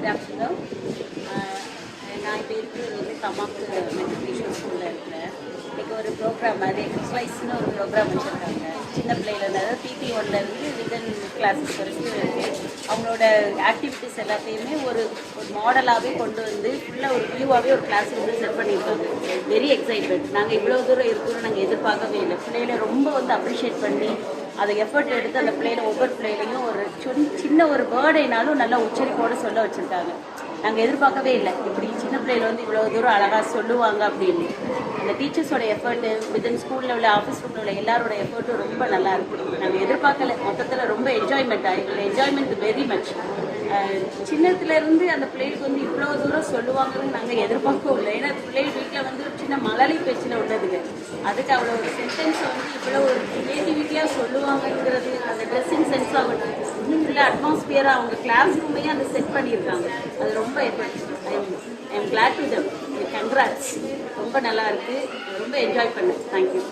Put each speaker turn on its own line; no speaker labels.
Good afternoon. நான் இப்போ இருக்கிறது வந்து தமாக்கு மெட்ரிகுலேஷன் ஸ்கூலில் இருக்கிறேன். இன்றைக்கி ஒரு ப்ரோக்ராம் அது எக்ஸசைஸ்னு ஒரு ப்ரோக்ராம் வச்சுருக்காங்க. சின்ன பிள்ளையிலேருந்து அதாவது பிடி ஒன்லேருந்து விதன் கிளாஸஸ் வரைக்கும் இருக்குது. அவங்களோட ஆக்டிவிட்டீஸ் எல்லாத்தையுமே ஒரு மாடலாகவே கொண்டு வந்து ஃபுல்லாக ஒரு வியூவாகவே ஒரு கிளாஸ் வந்து செட் பண்ணியிருக்காங்க. Very excitement. நாங்கள் இவ்வளோ தூரம் இருக்கணும்னு நாங்கள் எதிர்பார்க்கவே இல்லை. பிள்ளைகளை ரொம்ப வந்து அப்ரிஷியேட் பண்ணி அதை எஃபர்ட் எடுத்து அந்த பிள்ளைகளை ஒவ்வொரு பிள்ளைகளையும் ஒரு சின்ன ஒரு வேர்டைனாலும் நல்லா உச்சரிப்போடு சொல்ல வச்சுருக்காங்க. நாங்கள் எதிர்பார்க்கவே இல்லை இப்படி சின்ன பிள்ளைகள் வந்து இவ்வளோ தூரம் அழகாக சொல்லுவாங்க அப்படின்னு. அந்த டீச்சர்ஸோட எஃபர்ட்டு வித்தின் ஸ்கூலில் உள்ள ஆஃபீஸ் ரூமில் உள்ள எல்லாரோட எஃபர்ட்டும் ரொம்ப நல்லா இருக்குது. நாங்கள் எதிர்பார்க்கல. மொத்தத்தில் ரொம்ப என்ஜாய்மெண்ட் ஆகிருக்கு. Enjoyment very much. சின்னத்துலேருந்து அந்த பிள்ளைகளுக்கு வந்து இவ்வளோ தூரம் சொல்லுவாங்கன்னு நாங்கள் எதிர்பார்க்கவும் இல்லை. ஏன்னா பிள்ளைகள் வீட்டில் வந்து ஒரு சின்ன மழலை பேச்சில் உள்ளதுங்க. அதுக்கு அவ்வளோ ஒரு சென்டென்ஸை வந்து இவ்வளோ ஒரு கிரியேட்டிவிட்டியாக சொல்லுவாங்கங்கிறது அந்த ட்ரெஸ்ஸிங் சென்ஸ் ஆகட்டும், இன்னும் இல்லை அட்மாஸ்பியராக அவங்க கிளாஸ் ரூமையும் அதை செட் பண்ணியிருக்காங்க. அது ரொம்ப effort. I am glad to them. Congrats. ரொம்ப நல்லா இருக்குது. ரொம்ப என்ஜாய் பண்ணேன். தேங்க்யூ.